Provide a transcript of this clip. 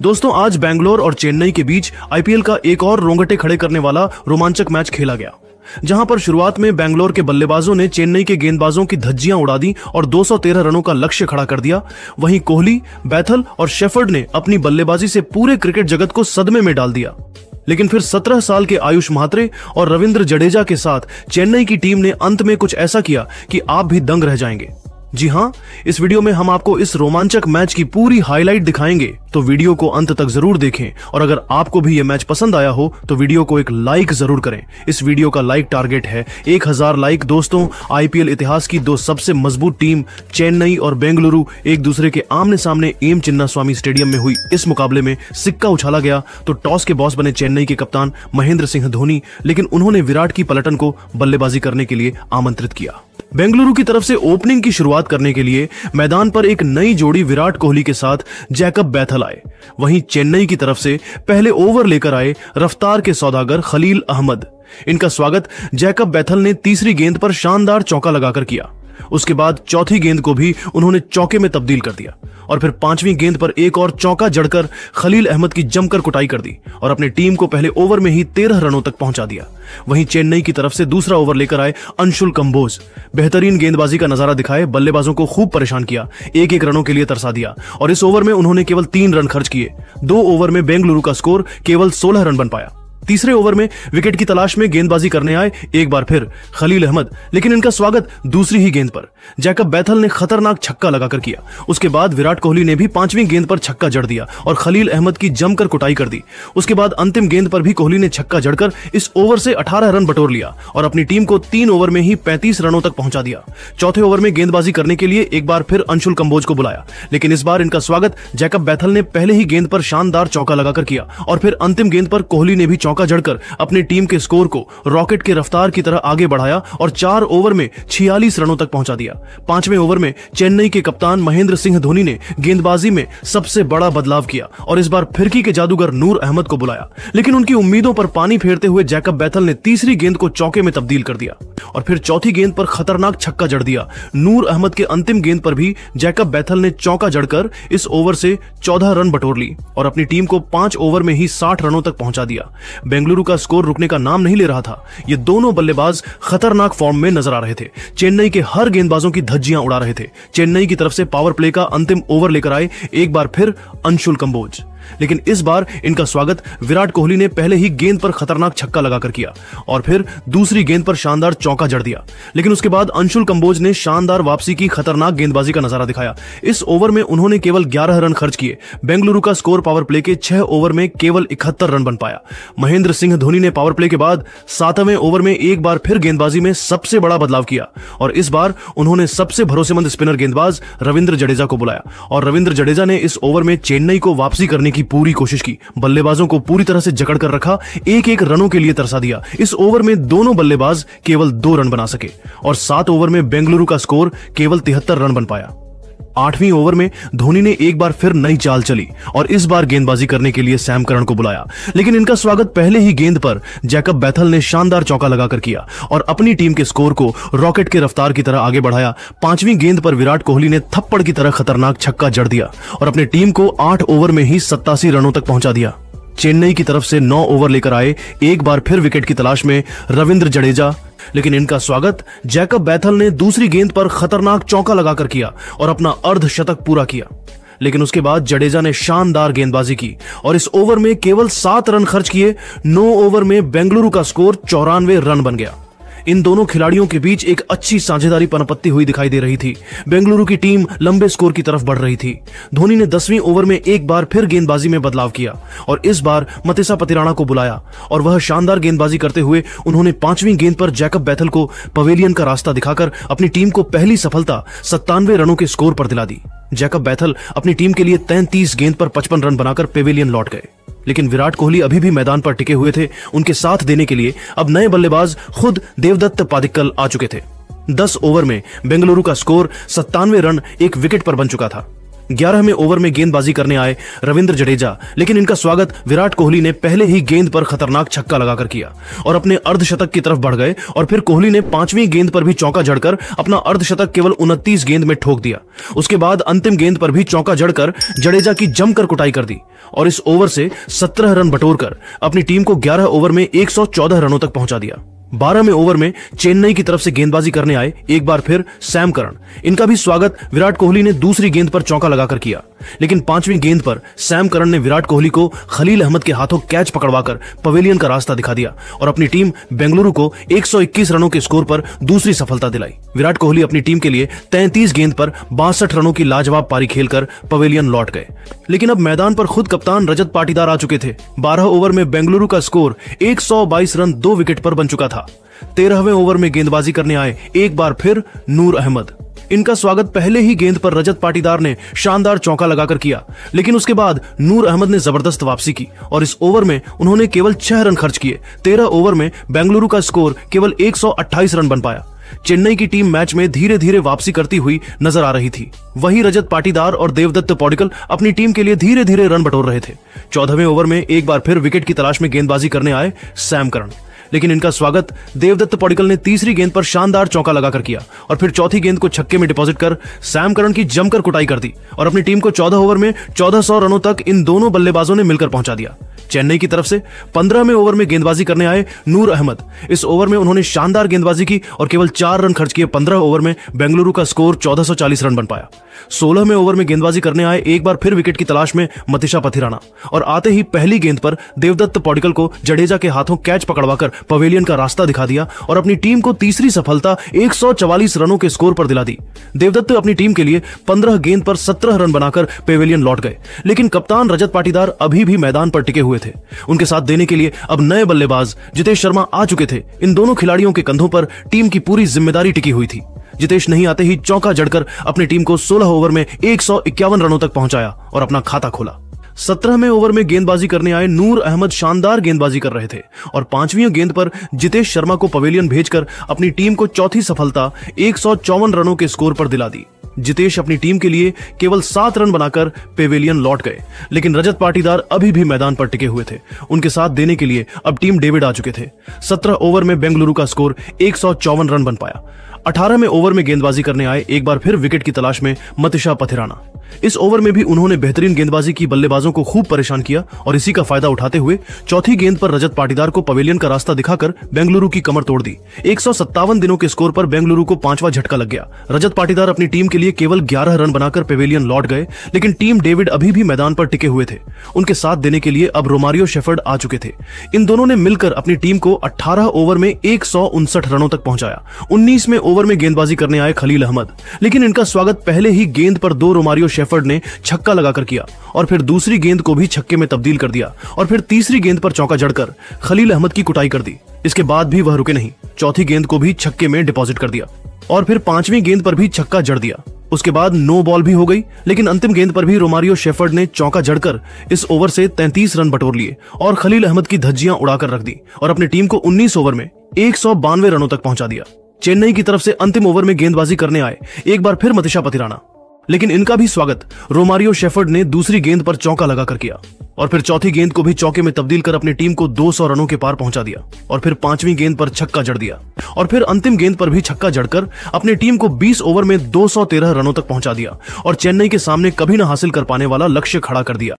दोस्तों, आज बैंगलोर और चेन्नई के बीच आईपीएल का एक और रोंगटे खड़े करने वाला रोमांचक मैच खेला गया, जहां पर शुरुआत में बैंगलोर के बल्लेबाजों ने चेन्नई के गेंदबाजों की धज्जियां उड़ा दी और 213 रनों का लक्ष्य खड़ा कर दिया। वहीं कोहली, बैथल और शेफर्ड ने अपनी बल्लेबाजी से पूरे क्रिकेट जगत को सदमे में डाल दिया। लेकिन फिर 17 साल के आयुष म्हात्रे और रविंद्र जडेजा के साथ चेन्नई की टीम ने अंत में कुछ ऐसा किया कि आप भी दंग रह जाएंगे। जी हां, इस वीडियो में हम आपको इस रोमांचक मैच की पूरी हाईलाइट दिखाएंगे, तो वीडियो को अंत तक जरूर देखें। और अगर आपको भी यह मैच पसंद आया हो तो वीडियो को एक लाइक जरूर करें। इस वीडियो का लाइक टारगेट है 1000 लाइक। दोस्तों, आईपीएल इतिहास की दो सबसे मजबूत टीम चेन्नई और बेंगलुरु एक दूसरे के आमने सामने एम चिन्नास्वामी स्टेडियम में हुई इस मुकाबले में सिक्का उछाला गया तो टॉस के बॉस बने चेन्नई के कप्तान महेंद्र सिंह धोनी, लेकिन उन्होंने विराट की पलटन को बल्लेबाजी करने के लिए आमंत्रित किया। बेंगलुरु की तरफ से ओपनिंग की शुरुआत करने के लिए मैदान पर एक नई जोड़ी विराट कोहली के साथ जैकब बैथल आए। वहीं चेन्नई की तरफ से पहले ओवर लेकर आए रफ्तार के सौदागर खलील अहमद। इनका स्वागत जैकब बैथल ने तीसरी गेंद पर शानदार चौका लगाकर किया। उसके बाद चौथी गेंद को भी उन्होंने चौके में तब्दील कर दिया और फिर पांचवीं गेंद पर एक और चौका जड़कर खलील अहमद की जमकर कुटाई कर दी और अपनी टीम को पहले ओवर में ही 13 रनों तक पहुंचा दिया। वहीं चेन्नई की तरफ से दूसरा ओवर लेकर आए अंशुल कंबोज। बेहतरीन गेंदबाजी का नजारा दिखाए बल्लेबाजों को खूब परेशान किया, एक रनों के लिए तरसा दिया और इस ओवर में उन्होंने केवल 3 रन खर्च किए। 2 ओवर में बेंगलुरु का स्कोर केवल 16 रन बन पाया। तीसरे ओवर में विकेट की तलाश में गेंदबाजी करने आए एक बार फिर खलील अहमद, लेकिन इनका स्वागत दूसरी ही गेंद पर जैकब बैथल ने खतरनाक छक्का लगाकर किया। उसके बाद विराट कोहली ने भी 5वीं गेंद पर छक्का जड़ दिया और खलील अहमद की जमकर कुटाई कर दी। उसके बाद अंतिम गेंद पर भी कोहली ने छक्का जड़कर इस ओवर से 18 रन बटोर लिया और अपनी टीम को 3 ओवर में ही 35 रनों तक पहुंचा दिया। चौथे ओवर में गेंदबाजी करने के लिए एक बार फिर अंशुल कंबोज को बुलाया, लेकिन इस बार इनका स्वागत जैकब बैथल ने पहले ही गेंद पर शानदार चौका लगाकर किया और फिर अंतिम गेंद पर कोहली ने भी चौका जड़कर अपनी टीम के स्कोर को रॉकेट के रफ्तार की तरह आगे बढ़ाया और 4 ओवर में 46 रनों तक पहुंचा दिया। 5वें ओवर में चेन्नई के कप्तान महेंद्र सिंह धोनी ने गेंदबाजी में सबसे बड़ा बदलाव किया और इस बार फिरकी के जादूगर नूर अहमद को बुलाया, लेकिन उनकी उम्मीदों पर पानी फेरते हुए जैकब बैथल ने तीसरी गेंद को चौके में तब्दील कर दिया और फिर चौथी गेंद पर खतरनाक छक्का जड़ दिया। नूर अहमद के अंतिम गेंद पर भी जैकब बैथल ने चौका जड़कर इस ओवर से 14 रन बटोर ली और अपनी टीम को 5 ओवर में ही 60 रनों तक पहुंचा दिया। बेंगलुरु का स्कोर रुकने का नाम नहीं ले रहा था। ये दोनों बल्लेबाज खतरनाक फॉर्म में नजर आ रहे थे। चेन्नई के हर गेंदबाजों की धज्जियां उड़ा रहे थे। चेन्नई की तरफ से पावर प्ले का अंतिम ओवर लेकर आए एक बार फिर अंशुल कंबोज, लेकिन इस बार इनका स्वागत विराट कोहली ने पहले ही गेंद पर खतरनाक छक्का लगाकर किया और फिर दूसरी गेंद पर शानदार चौका जड़ दिया। लेकिन उसके बाद अंशुल कंबोज ने शानदार वापसी की खतरनाक गेंदबाजी का नजारा दिखाया। इस ओवर में उन्होंने केवल 11 रन खर्च किए। बेंगलुरु का स्कोर पावर प्ले के 6 ओवर में केवल 71 रन बन पाया। महेंद्र सिंह धोनी ने पावर प्ले के बाद 7वें ओवर में एक बार फिर गेंदबाजी में सबसे बड़ा बदलाव किया और इस बार उन्होंने सबसे भरोसेमंद स्पिनर गेंदबाज रविंद्र जडेजा को बुलाया और रविंद्र जडेजा ने इस ओवर में चेन्नई को वापसी करने की पूरी कोशिश की। बल्लेबाजों को पूरी तरह से जकड़ कर रखा, एक रनों के लिए तरसा दिया। इस ओवर में दोनों बल्लेबाज केवल 2 रन बना सके और 7 ओवर में बेंगलुरु का स्कोर केवल 73 रन बन पाया। 8वीं ओवर में धोनी ने एक बार फिर नई चाल चली और इस बार गेंदबाजी करने के लिए सैम करन को बुलाया, लेकिन इनका स्वागत पहले ही गेंद पर जैकब बैथल ने शानदार चौका लगाकर किया और अपनी टीम के स्कोर को रॉकेट के रफ्तार की तरह आगे बढ़ाया। 5वीं गेंद पर विराट कोहली ने थप्पड़ की तरह खतरनाक छक्का जड़ दिया और अपनी टीम को 8 ओवर में ही 87 रनों तक पहुंचा दिया। चेन्नई की तरफ से 9 ओवर लेकर आए एक बार फिर विकेट की तलाश में रविंद्र जडेजा, लेकिन इनका स्वागत जैकब बैथल ने दूसरी गेंद पर खतरनाक चौका लगाकर किया और अपना अर्धशतक पूरा किया। लेकिन उसके बाद जडेजा ने शानदार गेंदबाजी की और इस ओवर में केवल 7 रन खर्च किए। 9 ओवर में बेंगलुरु का स्कोर 94 रन बन गया। इन दोनों खिलाड़ियों के बीच एक अच्छी साझेदारी पनपत्ती हुई दिखाई दे रही थी। बेंगलुरु की टीम लंबे स्कोर की तरफ बढ़ रही थी। धोनी ने 10वीं ओवर में एक बार फिर गेंदबाजी में बदलाव किया और इस बार मतेसा पतिराणा को बुलाया और वह शानदार गेंदबाजी करते हुए उन्होंने 5वीं गेंद पर जैकब बैथल को पवेलियन का रास्ता दिखाकर अपनी टीम को पहली सफलता 97 रनों के स्कोर पर दिला दी। जैकब बैथल अपनी टीम के लिए 33 गेंद पर 55 रन बनाकर पेवेलियन लौट गए, लेकिन विराट कोहली अभी भी मैदान पर टिके हुए थे। उनके साथ देने के लिए अब नए बल्लेबाज खुद देवदत्त पादिक्कल आ चुके थे। 10 ओवर में बेंगलुरु का स्कोर 97 रन एक विकेट पर बन चुका था। 11वें ओवर में गेंदबाजी करने आए रविंद्र जडेजा, लेकिन इनका स्वागत विराट कोहली ने पहले ही गेंद पर खतरनाक छक्का लगाकर किया और अपने अर्धशतक की तरफ बढ़ गए। और फिर कोहली ने 5वीं गेंद पर भी चौका जड़कर अपना अर्धशतक केवल 29 गेंद में ठोक दिया। उसके बाद अंतिम गेंद पर भी चौका जड़कर जडेजा की जमकर कुटाई कर दी और इस ओवर से 17 रन बटोरकर अपनी टीम को 11 ओवर में 114 रनों तक पहुंचा दिया। 12वें ओवर में चेन्नई की तरफ से गेंदबाजी करने आए एक बार फिर सैम करन। इनका भी स्वागत विराट कोहली ने दूसरी गेंद पर चौका लगाकर किया, लेकिन 5वीं गेंद पर सैम करन ने विराट कोहली को खलील अहमद के हाथों कैच पकड़वाकर पवेलियन का रास्ता दिखा दिया और अपनी टीम बेंगलुरु को 121 रनों के स्कोर पर दूसरी सफलता दिलाई। विराट कोहली अपनी टीम के लिए 33 गेंद पर 62 रनों की लाजवाब पारी खेलकर पवेलियन लौट गए, लेकिन अब मैदान पर खुद कप्तान रजत पाटीदार आ चुके थे। 12 ओवर में बेंगलुरु का स्कोर 122 रन 2 विकेट पर बन चुका था। 13वें ओवर में गेंदबाजी करने आए एक बार फिर नूर अहमद। इनका स्वागत पहले ही गेंद पर रजत पाटीदार ने शानदार चौका लगाकर किया, लेकिन उसके बाद नूर अहमद ने जबरदस्त वापसी की और इस ओवर में उन्होंने केवल 6 रन खर्च किए। 13 ओवर में बेंगलुरु का स्कोर केवल 128 रन बन पाया। चेन्नई की टीम मैच में धीरे धीरे वापसी करती हुई नजर आ रही थी। वहीं रजत पाटीदार और देवदत्त पौडिकल अपनी टीम के लिए धीरे धीरे रन बटोर रहे थे। 14वें ओवर में एक बार फिर विकेट की तलाश में गेंदबाजी करने आए सैम करन, लेकिन इनका स्वागत देवदत्त पौडिकल ने तीसरी गेंद पर शानदार चौका लगाकर किया और फिर चौथी गेंद को छक्के में डिपॉजिट कर सैम करन की जमकर कुटाई कर दी और अपनी टीम को 14 ओवर में 1400 रनों तक इन दोनों बल्लेबाजों ने मिलकर पहुंचा दिया। चेन्नई की तरफ से 15वें ओवर में गेंदबाजी करने आए नूर अहमद। इस ओवर में उन्होंने शानदार गेंदबाजी की और केवल 4 रन खर्च किए। 15 ओवर में बेंगलुरु का स्कोर 1440 रन बन पाया। 16वें ओवर में गेंदबाजी करने आए एक बार फिर विकेट की तलाश में मतीशा पथिराना और आते ही पहली गेंद पर देवदत्त पौडिकल को जडेजा के हाथों कैच पकड़वाकर पवेलियन का रास्ता दिखा दिया और अपनी टीम को तीसरी सफलता 144 रनों के स्कोर पर दिला दी। देवदत्त अपनी टीम के लिए 15 गेंद पर 17 रन बनाकर पेवेलियन लौट गए, लेकिन कप्तान रजत पाटीदार अभी भी मैदान पर टिके हुए थे। उनके साथ देने के लिए अब नए बल्लेबाज जितेश शर्मा आ चुके थे। इन दोनों खिलाड़ियों के कंधों पर टीम की पूरी जिम्मेदारी टिकी हुई थी। जितेश नहीं आते ही चौका जड़कर अपनी टीम को 16 ओवर में 151 रनों तक पहुंचाया और अपना खाता खोला। 17वें ओवर में गेंदबाजी करने आए नूर अहमद शानदार गेंदबाजी कर रहे थे और 5वीं गेंद पर जितेश शर्मा को पवेलियन भेजकर अपनी टीम को चौथी सफलता 154 रनों के स्कोर पर दिला दी। जितेश अपनी टीम के लिए केवल 7 रन बनाकर पेवेलियन लौट गए, लेकिन रजत पाटीदार अभी भी मैदान पर टिके हुए थे। उनके साथ देने के लिए अब टीम डेविड आ चुके थे। 17 ओवर में बेंगलुरु का स्कोर 154 रन बन पाया। 18वें ओवर में गेंदबाजी करने आए एक बार फिर विकेट की तलाश में मतीशा पथिराना। इस ओवर में भी उन्होंने बेहतरीन गेंदबाजी की, बल्लेबाजों को खूब परेशान किया और इसी का फायदा उठाते हुए चौथी गेंद पर रजत पाटीदार को पवेलियन का रास्ता दिखाकर बेंगलुरु की कमर तोड़ दी। 157 दिनों के स्कोर पर बेंगलुरु को 5वां झटका लग गया। रजत पाटीदार अपनी टीम के लिए केवल 11 रन बनाकर पेवेलियन लौट गए, लेकिन टीम डेविड अभी भी मैदान पर टिके हुए थे। उनके साथ देने के लिए अब रोमारियो शेफर्ड आ चुके थे। इन दोनों ने मिलकर अपनी टीम को 18 ओवर में 159 रनों तक पहुंचाया। 19वें ओवर में गेंदबाजी करने आए खलील अहमद, लेकिन इनका स्वागत पहले ही गेंद पर 2 रोमारियो शेफर्ड ने छक्का लगाकर किया और फिर दूसरी गेंद को भी छक्के में तब्दील कर दिया और फिर तीसरी गेंद पर चौका जड़कर खलील अहमद की कुटाई कर दी। इसके बाद भी वह रुके नहीं, चौथी गेंद को भी छक्के में डिपॉजिट कर दिया और फिर 5वीं गेंद पर भी छक्का जड़ दिया। उसके बाद नो बॉल भी हो गई, लेकिन अंतिम गेंद पर भी रोमारियो शेफर्ड ने चौका जड़कर इस ओवर से 33 रन बटोर लिए और खलील अहमद की धज्जियां उड़ाकर रख दी और अपनी टीम को 19 ओवर में 192 रनों तक पहुंचा दिया। चेन्नई की तरफ से अंतिम ओवर में गेंदबाजी करने आए एक बार फिर मतीशा पथिराना, लेकिन इनका भी स्वागत रोमारियो शेफर्ड ने दूसरी गेंद पर चौका लगाकर किया और फिर चौथी गेंद को भी चौके में तब्दील कर अपनी टीम को 200 रनों के पार पहुंचा दिया और फिर 5वीं गेंद पर छक्का जड़ दिया और फिर अंतिम गेंद पर भी छक्का जड़कर अपनी टीम को 20 ओवर में 213 रनों तक पहुंचा दिया और चेन्नई के सामने कभी न हासिल कर पाने वाला लक्ष्य खड़ा कर दिया।